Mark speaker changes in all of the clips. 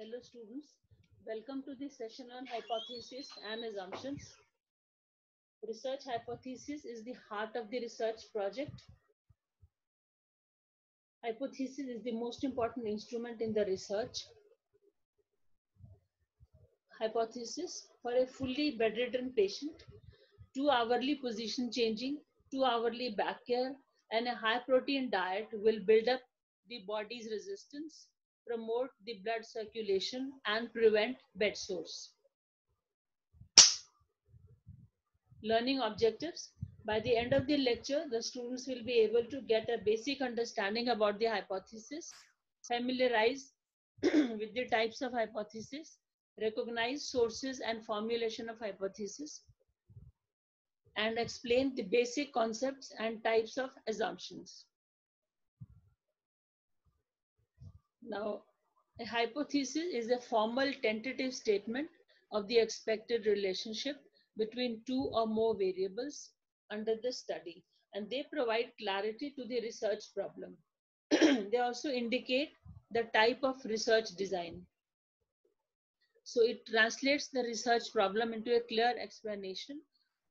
Speaker 1: Hello students, welcome to this session on hypothesis and assumptions. Research hypothesis is the heart of the research project. Hypothesis is the most important instrument in the research. Hypothesis: for a fully bedridden patient, 2-hourly position changing, 2-hourly back care, and a high protein diet will build up the body's resistance, promote the blood circulation, and prevent bed sores. Learning objectives: by the end of the lecture, the students will be able to get a basic understanding about the hypothesis, familiarize with the types of hypothesis, recognize sources and formulation of hypothesis, and explain the basic concepts and types of assumptions. Now, a hypothesis is a formal tentative statement of the expected relationship between two or more variables under the study, and they provide clarity to the research problem. They also indicate the type of research design. So it translates the research problem into a clear explanation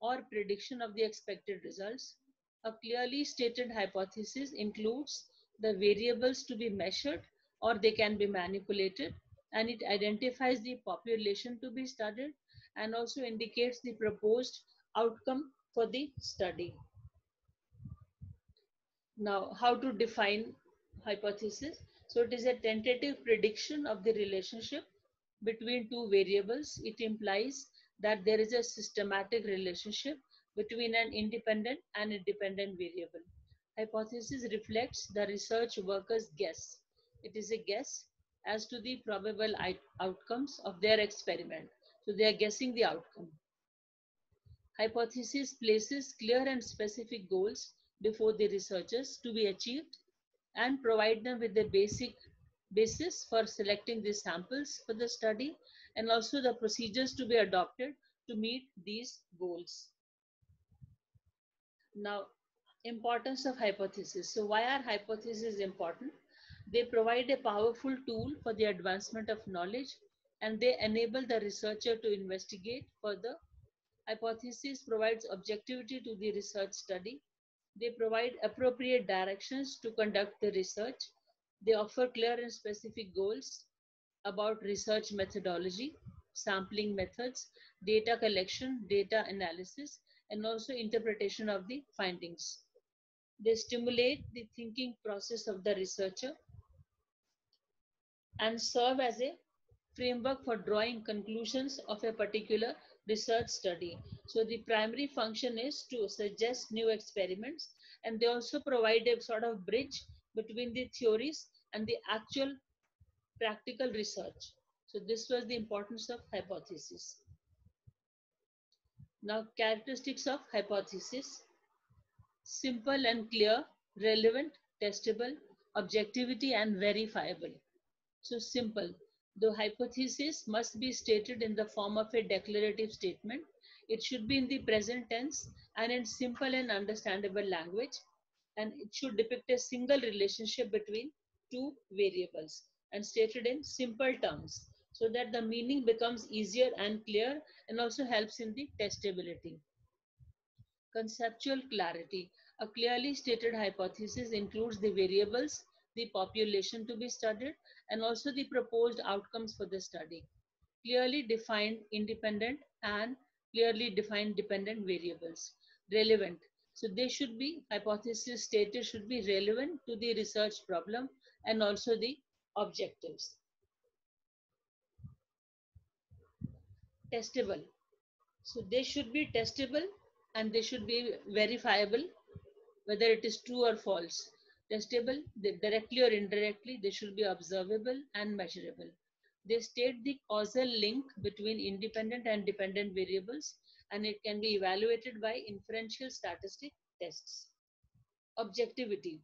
Speaker 1: or prediction of the expected results. A clearly stated hypothesis includes the variables to be measured or they can be manipulated, and it identifies the population to be studied and also indicates the proposed outcome for the study. Now, how to define hypothesis? So it is a tentative prediction of the relationship between two variables. It implies that there is a systematic relationship between an independent and a dependent variable. Hypothesis reflects the research worker's guess. It is a guess as to the probable outcomes of their experiment. So they are guessing the outcome. Hypothesis places clear and specific goals before the researchers to be achieved and provide them with the basis for selecting the samples for the study and also the procedures to be adopted to meet these goals. Now, importance of hypothesis. So why are hypotheses important? They provide a powerful tool for the advancement of knowledge and they enable the researcher to investigate further. Hypothesis provides objectivity to the research study. They provide appropriate directions to conduct the research. They offer clear and specific goals about research methodology, sampling methods, data collection, data analysis, and also interpretation of the findings. They stimulate the thinking process of the researcher and serve as a framework for drawing conclusions of a particular research study. So the primary function is to suggest new experiments, and they also provide a sort of bridge between the theories and the actual practical research. So this was the importance of hypothesis. Now, characteristics of hypothesis: simple and clear, relevant, testable, objectivity, and verifiable. So simple. The hypothesis must be stated in the form of a declarative statement. It should be in the present tense and in simple and understandable language. And it should depict a single relationship between two variables and stated in simple terms so that the meaning becomes easier and clear and also helps in the testability. Conceptual clarity. A clearly stated hypothesis includes the variables, the population to be studied, and also the proposed outcomes for the study. Clearly defined independent and clearly defined dependent variables. Relevant. So they should be, hypothesis stated should be relevant to the research problem and also the objectives. Testable. So they should be testable and they should be verifiable, whether it is true or false. Testable, directly or indirectly, they should be observable and measurable. They state the causal link between independent and dependent variables, and it can be evaluated by inferential statistic tests. Objectivity.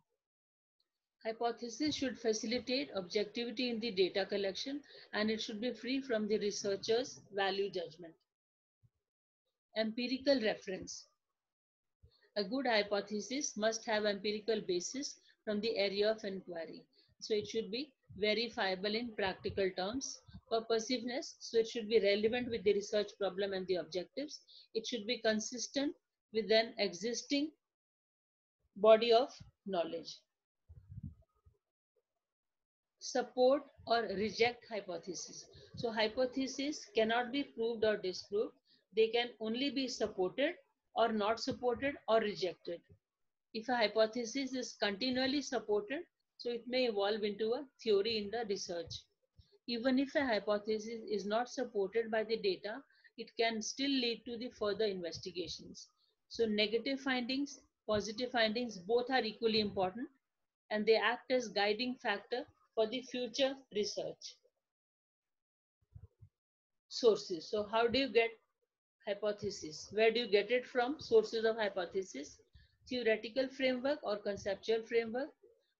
Speaker 1: Hypothesis should facilitate objectivity in the data collection, and it should be free from the researcher's value judgment. Empirical reference. A good hypothesis must have empirical basis from the area of inquiry. So it should be verifiable in practical terms, purposiveness, so it should be relevant with the research problem and the objectives, it should be consistent with an existing body of knowledge. Support or reject hypothesis. So hypotheses cannot be proved or disproved. They can only be supported or not supported or rejected. If a hypothesis is continually supported, so it may evolve into a theory in the research. Even if a hypothesis is not supported by the data, it can still lead to the further investigations. So negative findings, positive findings, both are equally important and they act as guiding factor for the future research. Sources. So how do you get hypothesis? Where do you get it from? Sources of hypothesis: theoretical framework or conceptual framework,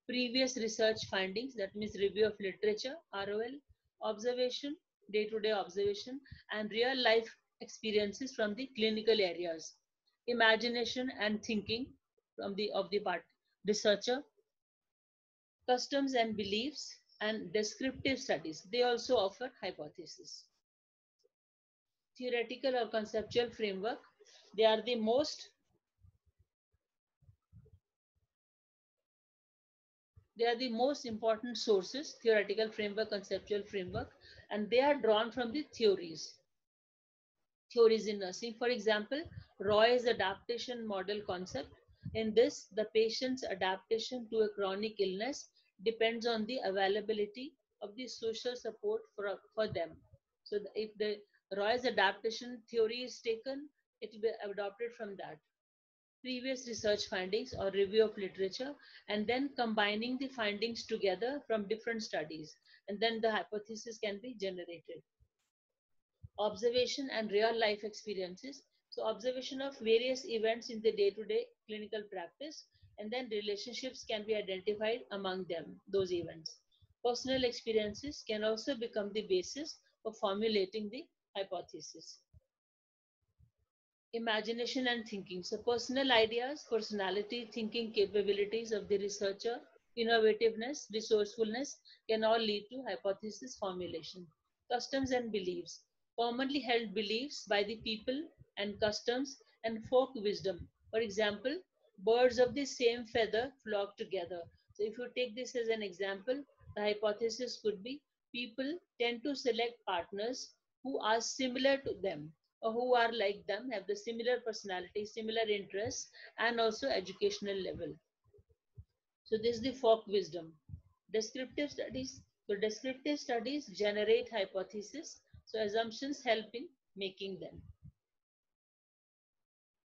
Speaker 1: previous research findings, that means review of literature, ROL, observation, day-to-day observation, and real life experiences from the clinical areas, imagination and thinking from the of the part researcher, customs and beliefs, and descriptive studies. They also offer hypothesis. Theoretical or conceptual framework, they are the most important sources, theoretical framework, conceptual framework, and they are drawn from the theories in nursing. For example, Roy's adaptation model concept. In this, the patient's adaptation to a chronic illness depends on the availability of the social support for them. So if the Roy's adaptation theory is taken, it will be adopted from that. Previous research findings or review of literature, and then combining the findings together from different studies, and then the hypothesis can be generated. Observation and real life experiences. So observation of various events in the day-to-day clinical practice, and then relationships can be identified among them, those events. Personal experiences can also become the basis for formulating the hypothesis. Imagination and thinking. So personal ideas, personality, thinking capabilities of the researcher, innovativeness, resourcefulness can all lead to hypothesis formulation. Customs and beliefs. Commonly held beliefs by the people and customs and folk wisdom. For example, birds of the same feather flock together. So if you take this as an example, the hypothesis could be people tend to select partners who are similar to them or who are like them, have the similar personality, similar interests, and also educational level. So this is the folk wisdom. Descriptive studies. So descriptive studies generate hypotheses. So assumptions help in making them.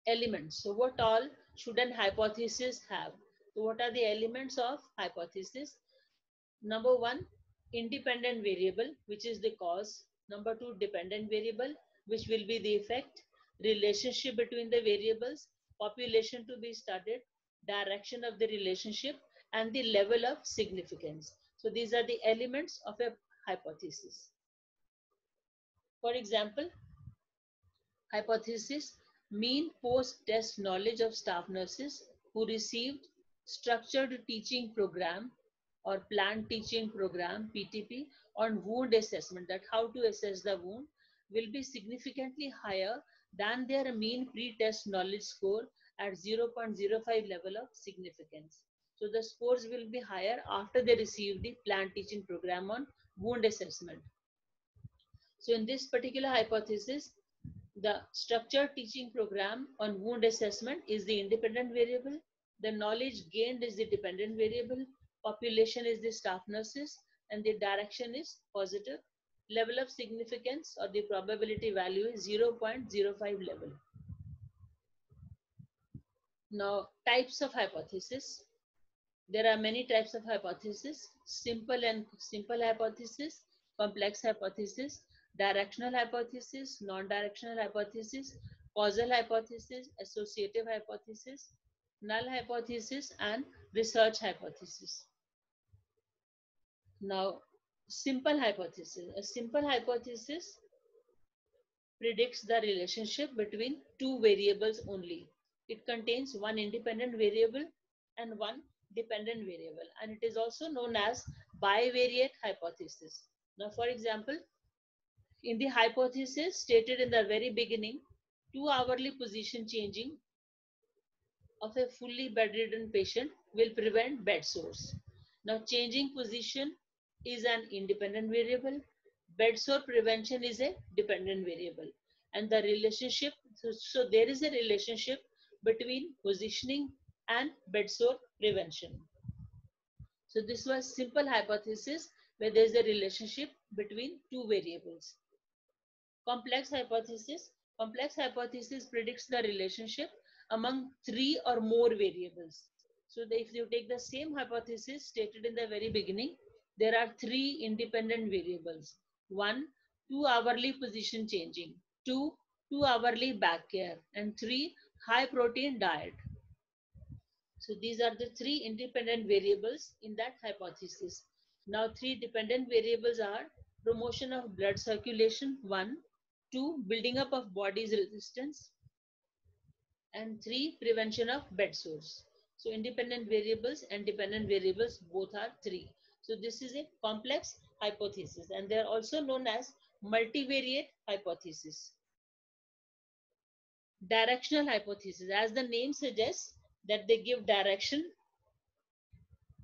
Speaker 1: Elements. So what all should an hypothesis have? So what are the elements of hypothesis? Number one, independent variable, which is the cause. Number two, dependent variable, which will be the effect. Relationship between the variables, population to be studied, direction of the relationship, and the level of significance. So these are the elements of a hypothesis. For example, hypothesis: mean post-test knowledge of staff nurses who received structured teaching program or planned teaching program PTP on wound assessment, that how to assess the wound, will be significantly higher than their mean pre-test knowledge score at 0.05 level of significance. So the scores will be higher after they receive the planned teaching program on wound assessment. So in this particular hypothesis, the structured teaching program on wound assessment is the independent variable. The knowledge gained is the dependent variable. Population is the staff nurses, and the direction is positive. Level of significance or the probability value is 0.05 level. Now, types of hypothesis. There are many types of hypothesis: simple hypothesis, complex hypothesis, directional hypothesis, non-directional hypothesis, causal hypothesis, associative hypothesis, null hypothesis, and research hypothesis. Now, simple hypothesis. A simple hypothesis predicts the relationship between two variables only. It contains one independent variable and one dependent variable, and it is also known as bivariate hypothesis. Now, for example, in the hypothesis stated in the very beginning, 2 hourly position changing of a fully bedridden patient will prevent bed sores. Now, changing position is an independent variable. Bed sore prevention is a dependent variable. And the relationship, so there is a relationship between positioning and bed sore prevention. So this was simple hypothesis where there is a relationship between two variables. Complex hypothesis. Complex hypothesis predicts the relationship among three or more variables. So if you take the same hypothesis stated in the very beginning, there are three independent variables. One, 2 hourly position changing. Two, 2 hourly back care. And three, high protein diet. So these are the three independent variables in that hypothesis. Now three dependent variables are promotion of blood circulation, 1, 2, building up of body's resistance, and 3, prevention of bed sores. So independent variables and dependent variables both are 3. So this is a complex hypothesis, and they are also known as multivariate hypothesis. Directional hypothesis, as the name suggests, that they give direction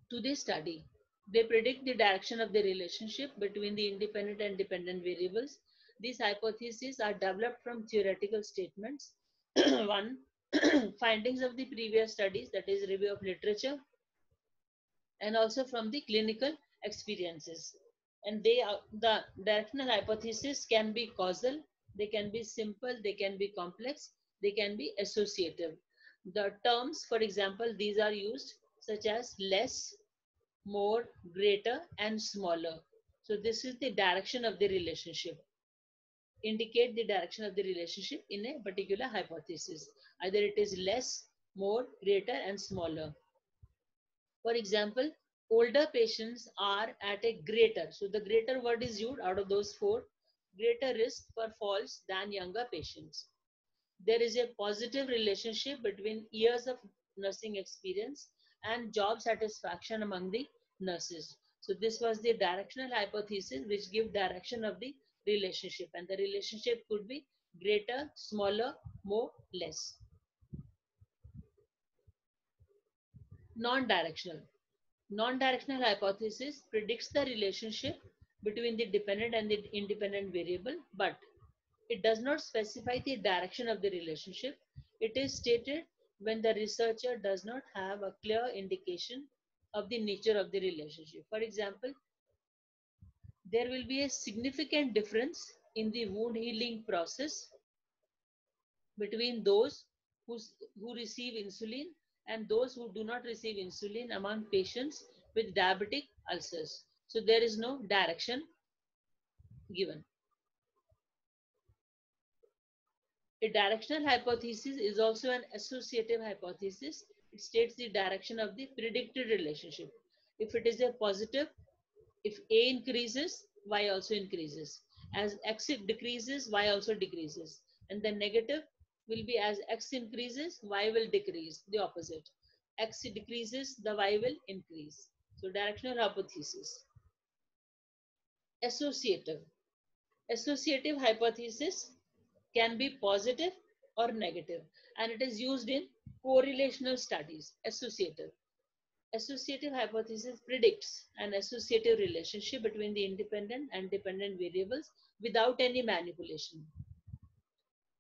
Speaker 1: to the study. They predict the direction of the relationship between the independent and dependent variables. These hypotheses are developed from theoretical statements. One, findings of the previous studies, that is review of literature, and also from the clinical experiences. And the directional hypothesis can be causal, they can be simple, they can be complex, they can be associative. The terms, for example, these are used such as less, more, greater, and smaller. So this is the direction of the relationship. Indicate the direction of the relationship in a particular hypothesis. Either it is less, more, greater, and smaller. For example, older patients are at a greater, so the greater word is used out of those four, greater risk for falls than younger patients. There is a positive relationship between years of nursing experience and job satisfaction among the nurses. So this was the directional hypothesis which give direction of the relationship, and the relationship could be greater, smaller, more, less. Non-directional. Non-directional hypothesis predicts the relationship between the dependent and the independent variable, but it does not specify the direction of the relationship. It is stated when the researcher does not have a clear indication of the nature of the relationship. For example, there will be a significant difference in the wound healing process between those who receive insulin and those who do not receive insulin among patients with diabetic ulcers. So there is no direction given. A directional hypothesis is also an associative hypothesis. It states the direction of the predicted relationship. If it is a positive, if A increases, Y also increases. As X decreases, Y also decreases. And the negative will be as X increases, Y will decrease, the opposite. X decreases, the Y will increase. So directional hypothesis. Associative. Associative hypothesis can be positive or negative, and it is used in correlational studies. Associative hypothesis predicts an associative relationship between the independent and dependent variables without any manipulation.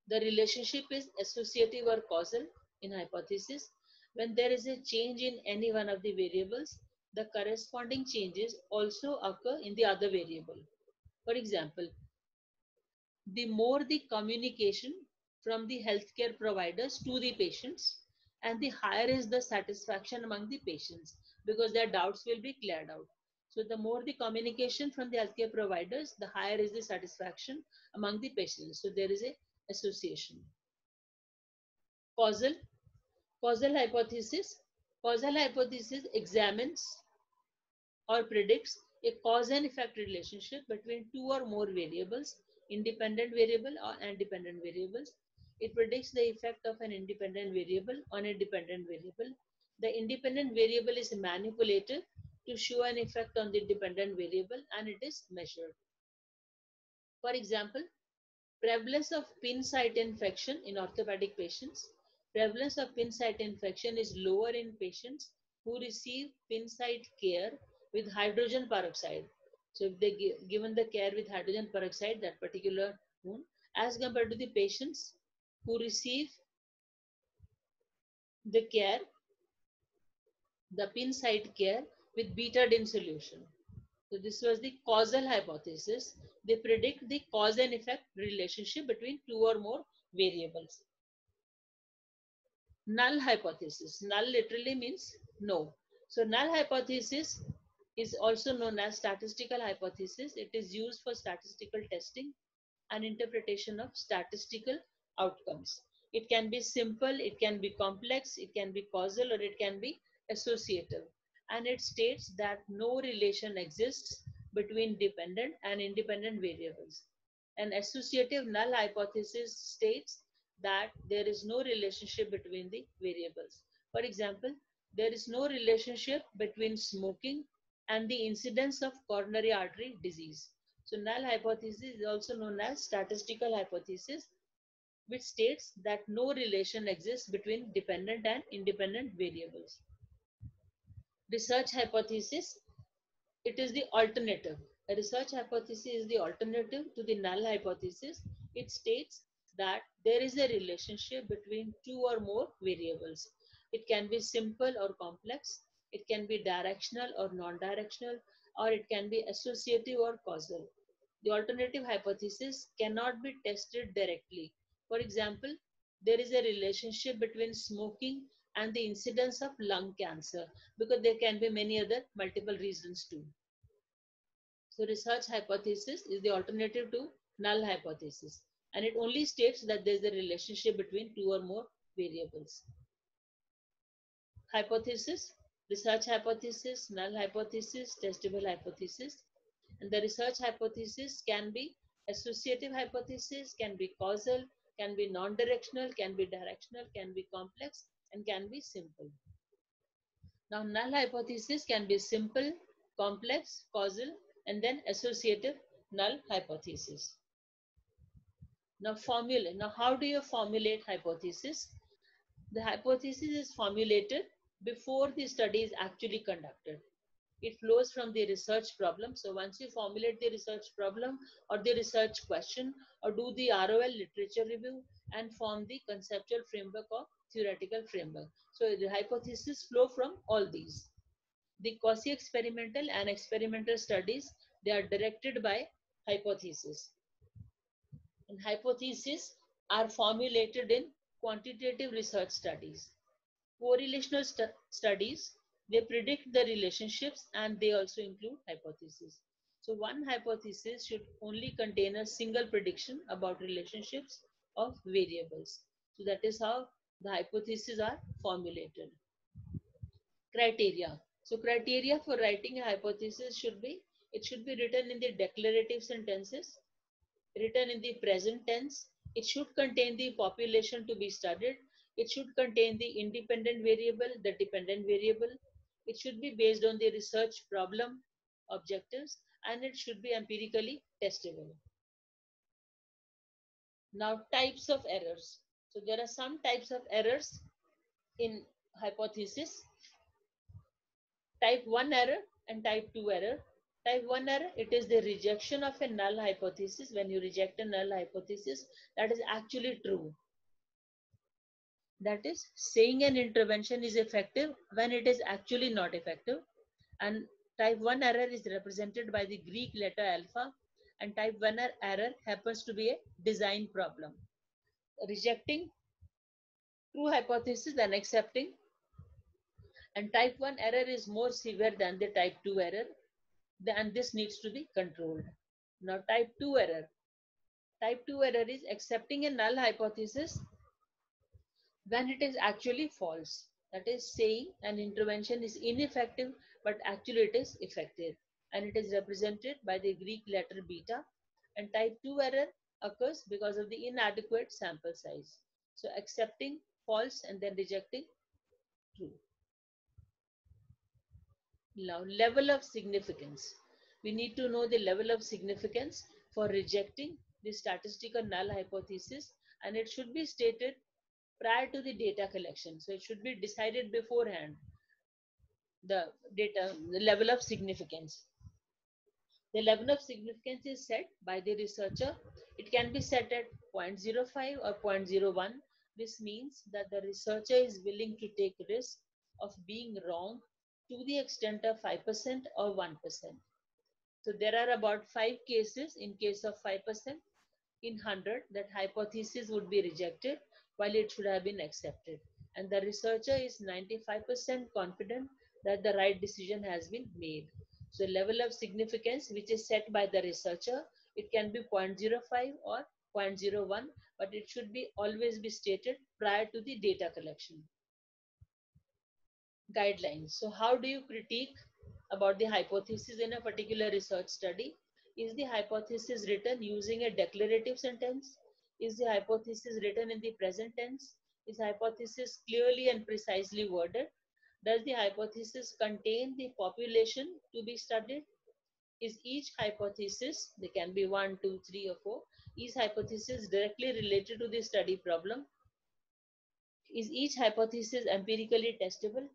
Speaker 1: The relationship is associative or causal in hypothesis. When there is a change in any one of the variables, the corresponding changes also occur in the other variable. For example, the more the communication from the healthcare providers to the patients, and the higher is the satisfaction among the patients, because their doubts will be cleared out. So the more the communication from the healthcare providers, the higher is the satisfaction among the patients. So there is a association. Causal. Causal hypothesis. Causal hypothesis examines or predicts a cause and effect relationship between two or more variables, independent variable and dependent variables. It predicts the effect of an independent variable on a dependent variable. The independent variable is manipulated to show an effect on the dependent variable, and it is measured. For example, prevalence of pin site infection in orthopedic patients. Prevalence of pin site infection is lower in patients who receive pin site care with hydrogen peroxide. So if they given the care with hydrogen peroxide, that particular wound, as compared to the patients who receive the care, the pin site care with betadine solution. So this was the causal hypothesis. They predict the cause and effect relationship between two or more variables. Null hypothesis. Null literally means no. So null hypothesis is also known as statistical hypothesis. It is used for statistical testing and interpretation of statistical outcomes. It can be simple, it can be complex, it can be causal, or it can be associative. And it states that no relation exists between dependent and independent variables. An associative null hypothesis states that there is no relationship between the variables. For example, there is no relationship between smoking and the incidence of coronary artery disease. So null hypothesis is also known as statistical hypothesis, which states that no relation exists between dependent and independent variables. Research hypothesis, it is the alternative. A research hypothesis is the alternative to the null hypothesis. It states that there is a relationship between two or more variables. It can be simple or complex. It can be directional or non-directional, or it can be associative or causal. The alternative hypothesis cannot be tested directly. For example, there is a relationship between smoking and the incidence of lung cancer, because there can be many other multiple reasons too. So research hypothesis is the alternative to null hypothesis, and it only states that there is a relationship between two or more variables. Hypothesis, research hypothesis, null hypothesis, testable hypothesis. And the research hypothesis can be associative hypothesis, can be causal, can be non-directional, can be directional, can be complex, and can be simple. Now, null hypothesis can be simple, complex, causal, and then associative null hypothesis. Now, formula. Now, how do you formulate hypothesis? The hypothesis is formulated before the study is actually conducted. It flows from the research problem. So once you formulate the research problem or the research question, or do the ROL literature review and form the conceptual framework or theoretical framework. So the hypothesis flow from all these. The quasi-experimental and experimental studies, they are directed by hypothesis. And hypotheses are formulated in quantitative research studies. Correlational studies, they predict the relationships and they also include hypotheses. So one hypothesis should only contain a single prediction about relationships of variables. So that is how the hypotheses are formulated. Criteria. So criteria for writing a hypothesis should be, it should be written in the declarative sentences, written in the present tense. It should contain the population to be studied. It should contain the independent variable, the dependent variable. It should be based on the research problem objectives, and it should be empirically testable. Now, types of errors. So there are some types of errors in hypothesis. Type 1 error and type 2 error. Type 1 error, it is the rejection of a null hypothesis. When you reject a null hypothesis that is actually true. That is, saying an intervention is effective when it is actually not effective. And type 1 error is represented by the Greek letter alpha, and type 1 error happens to be a design problem. Rejecting true hypothesis and accepting. And type 1 error is more severe than the type 2 error, and this needs to be controlled. Now, type 2 error. Type 2 error is accepting a null hypothesis when it is actually false. That is, saying an intervention is ineffective, but actually it is effective. And it is represented by the Greek letter beta. And type 2 error occurs because of the inadequate sample size. So accepting false and then rejecting true. Now, level of significance. We need to know the level of significance for rejecting the statistical null hypothesis, and it should be stated prior to the data collection. So it should be decided beforehand, the level of significance. The level of significance is set by the researcher. It can be set at 0.05 or 0.01. This means that the researcher is willing to take risk of being wrong to the extent of 5% or 1%. So there are about 5 cases in case of 5% in 100 that hypothesis would be rejected while it should have been accepted. And the researcher is 95% confident that the right decision has been made. So level of significance which is set by the researcher, it can be 0.05 or 0.01, but it should be always be stated prior to the data collection. Guidelines. So how do you critique about the hypothesis in a particular research study? Is the hypothesis written using a declarative sentence? Is the hypothesis written in the present tense? Is hypothesis clearly and precisely worded? Does the hypothesis contain the population to be studied? Is each hypothesis, they can be 1, 2, 3, or 4, is hypothesis directly related to the study problem? Is each hypothesis empirically testable?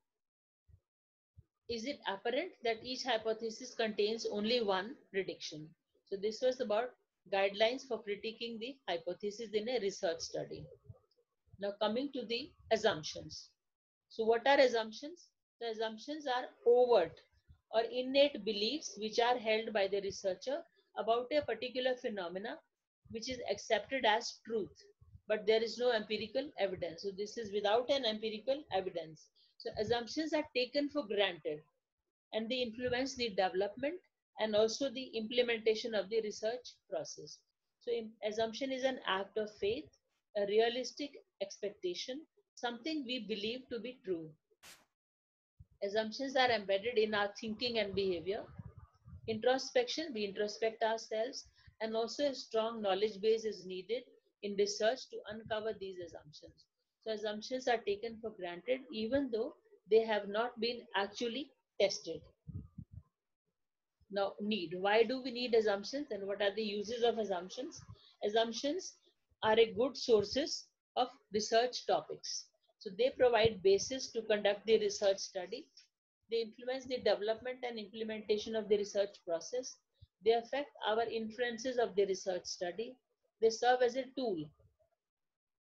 Speaker 1: Is it apparent that each hypothesis contains only one prediction? So this was about guidelines for critiquing the hypothesis in a research study. Now coming to the assumptions. So what are assumptions? The assumptions are overt or innate beliefs which are held by the researcher about a particular phenomena which is accepted as truth, but there is no empirical evidence. So this is without an empirical evidence. So assumptions are taken for granted and they influence the development and also the implementation of the research process. So assumption is an act of faith, a realistic expectation, something we believe to be true. Assumptions are embedded in our thinking and behavior. Introspection, we introspect ourselves, and also a strong knowledge base is needed in research to uncover these assumptions. So assumptions are taken for granted even though they have not been actually tested. Now, need. Why do we need assumptions and what are the uses of assumptions? Assumptions are a good sources of research topics. So they provide basis to conduct the research study. They influence the development and implementation of the research process. They affect our inferences of the research study. They serve as a tool.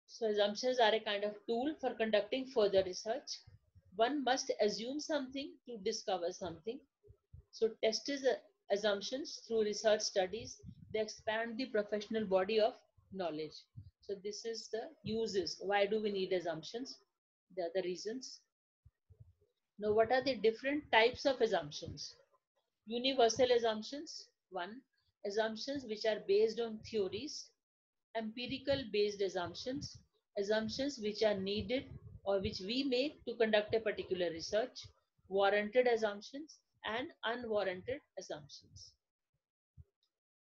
Speaker 1: So assumptions are a kind of tool for conducting further research. One must assume something to discover something. So test assumptions through research studies, they expand the professional body of knowledge. So this is the uses. Why do we need assumptions? The other reasons. Now, what are the different types of assumptions? Universal assumptions. One, assumptions which are based on theories. Empirical based assumptions. Assumptions which are needed or which we make to conduct a particular research. Warranted assumptions and unwarranted assumptions.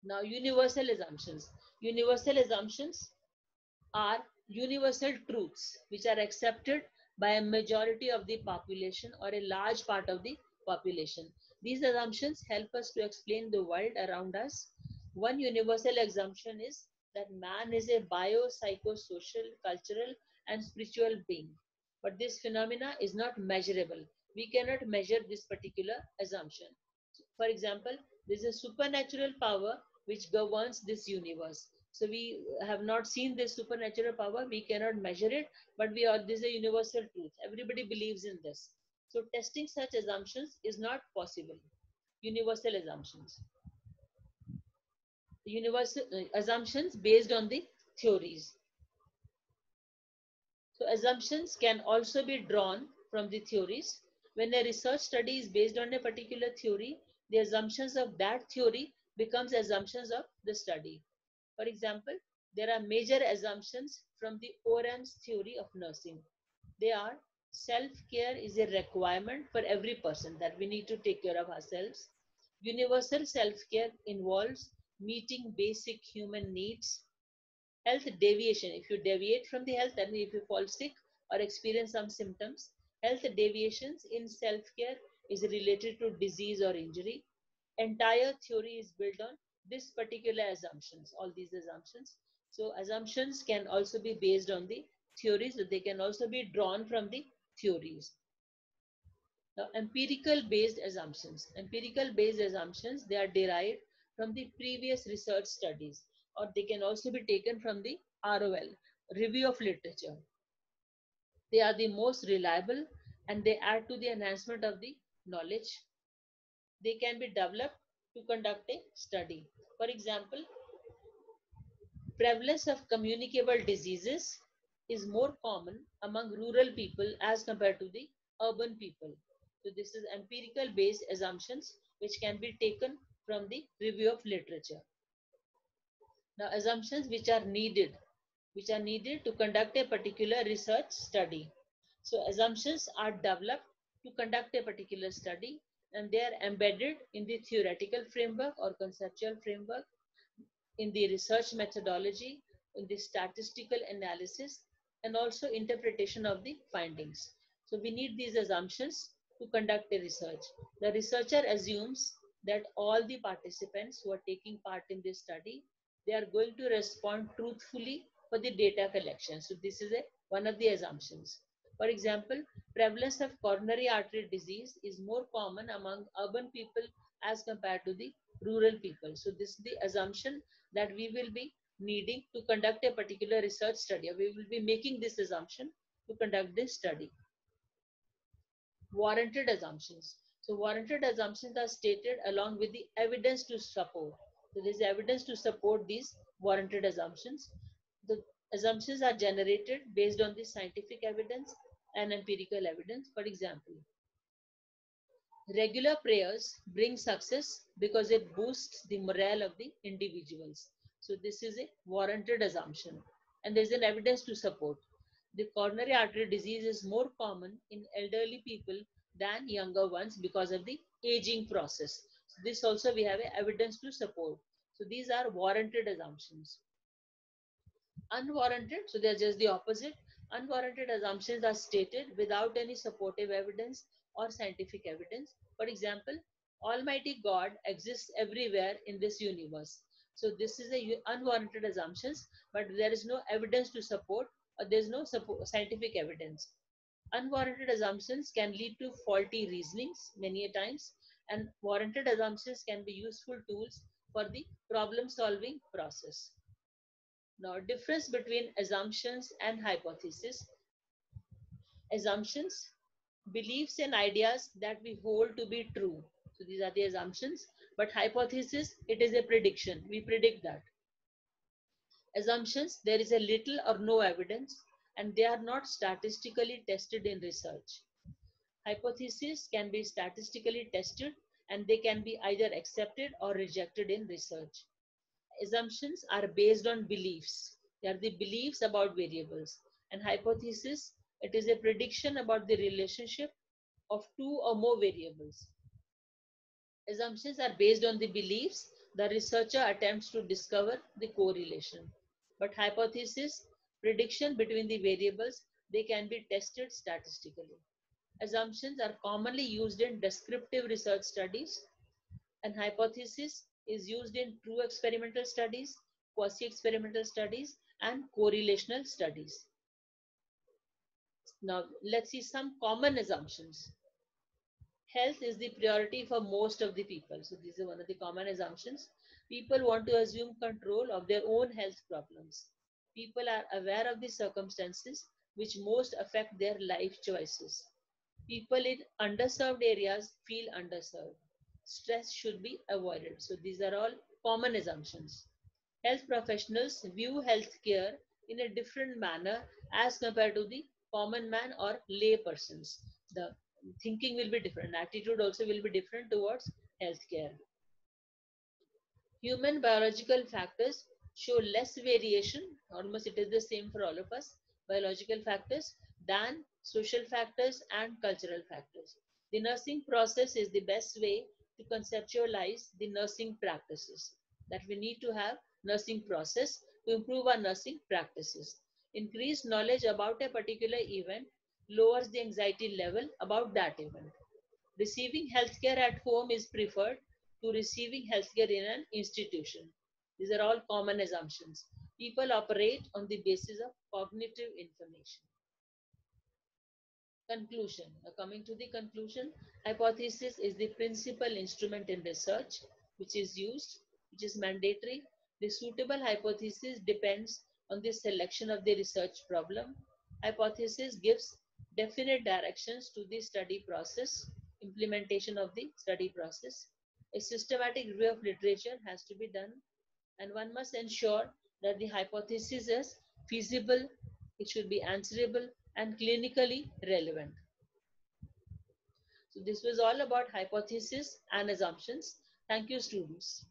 Speaker 1: Now, universal assumptions. Universal assumptions are universal truths which are accepted by a majority of the population or a large part of the population. These assumptions help us to explain the world around us. One universal assumption is that man is a biopsychosocial, cultural, and spiritual being. But this phenomena is not measurable. We cannot measure this particular assumption. For example, there is a supernatural power which governs this universe. So we have not seen this supernatural power, we cannot measure it, but this is a universal truth. Everybody believes in this. So testing such assumptions is not possible. Universal assumptions. Universal assumptions based on the theories. So assumptions can also be drawn from the theories. When a research study is based on a particular theory, the assumptions of that theory becomes assumptions of the study. For example, there are major assumptions from the ORAM's theory of nursing. They are self-care is a requirement for every person, that we need to take care of ourselves. Universal self-care involves meeting basic human needs. Health deviation, if you deviate from the health, that means if you fall sick or experience some symptoms, health deviations in self-care is related to disease or injury. Entire theory is built on this particular assumptions, all these assumptions. So assumptions can also be based on the theories, they can also be drawn from the theories. Now, empirical based assumptions, they are derived from the previous research studies, or they can also be taken from the ROL, review of literature. They are the most reliable and they add to the enhancement of the knowledge. They can be developed to conduct a study. For example, prevalence of communicable diseases is more common among rural people as compared to the urban people. So this is empirical based assumptions which can be taken from the review of literature. Now assumptions which are needed to conduct a particular research study. So assumptions are developed to conduct a particular study and they are embedded in the theoretical framework or conceptual framework, in the research methodology, in the statistical analysis, and also interpretation of the findings. So we need these assumptions to conduct a research. The researcher assumes that all the participants who are taking part in this study, they are going to respond truthfully for the data collection. So this is one of the assumptions. For example, prevalence of coronary artery disease is more common among urban people as compared to the rural people. So this is the assumption that we will be needing to conduct a particular research study. We will be making this assumption to conduct this study. Warranted assumptions. So warranted assumptions are stated along with the evidence to support. So there is evidence to support these warranted assumptions. The assumptions are generated based on the scientific evidence and empirical evidence. For example, regular prayers bring success because it boosts the morale of the individuals. So this is a warranted assumption and there is an evidence to support. The coronary artery disease is more common in elderly people than younger ones because of the aging process. So this also we have evidence to support. So these are warranted assumptions. Unwarranted, so they're just the opposite. Unwarranted assumptions are stated without any supportive evidence or scientific evidence. For example, Almighty God exists everywhere in this universe. So this is a unwarranted assumptions, but there is no evidence to support, or there is no scientific evidence. Unwarranted assumptions can lead to faulty reasonings many a times, and warranted assumptions can be useful tools for the problem solving process. Now, difference between assumptions and hypothesis. Assumptions, beliefs and ideas that we hold to be true. So these are the assumptions. But hypothesis, it is a prediction. We predict that. Assumptions, there is a little or no evidence and they are not statistically tested in research. Hypotheses can be statistically tested and they can be either accepted or rejected in research. Assumptions are based on beliefs. They are the beliefs about variables. And hypothesis, it is a prediction about the relationship of two or more variables. Assumptions are based on the beliefs. The researcher attempts to discover the correlation. But hypothesis, prediction between the variables, they can be tested statistically. Assumptions are commonly used in descriptive research studies, and hypothesis is used in true experimental studies, quasi-experimental studies, and correlational studies. Now, let's see some common assumptions. Health is the priority for most of the people. So, these are one of the common assumptions. People want to assume control of their own health problems. People are aware of the circumstances which most affect their life choices. People in underserved areas feel underserved. Stress should be avoided. So these are all common assumptions. Health professionals view healthcare in a different manner as compared to the common man or lay persons. The thinking will be different. Attitude also will be different towards healthcare. Human biological factors show less variation, almost it is the same for all of us, biological factors, than social factors and cultural factors. The nursing process is the best way to conceptualize the nursing practices. That we need to have nursing process to improve our nursing practices. Increased knowledge about a particular event lowers the anxiety level about that event. Receiving healthcare at home is preferred to receiving healthcare in an institution. These are all common assumptions. People operate on the basis of cognitive information. Conclusion. Now coming to the conclusion, hypothesis is the principal instrument in research which is mandatory. The suitable hypothesis depends on the selection of the research problem. Hypothesis gives definite directions to the study process, implementation of the study process. A systematic review of literature has to be done, and one must ensure that the hypothesis is feasible, it should be answerable, and clinically relevant. So this was all about hypothesis and assumptions. Thank you, students.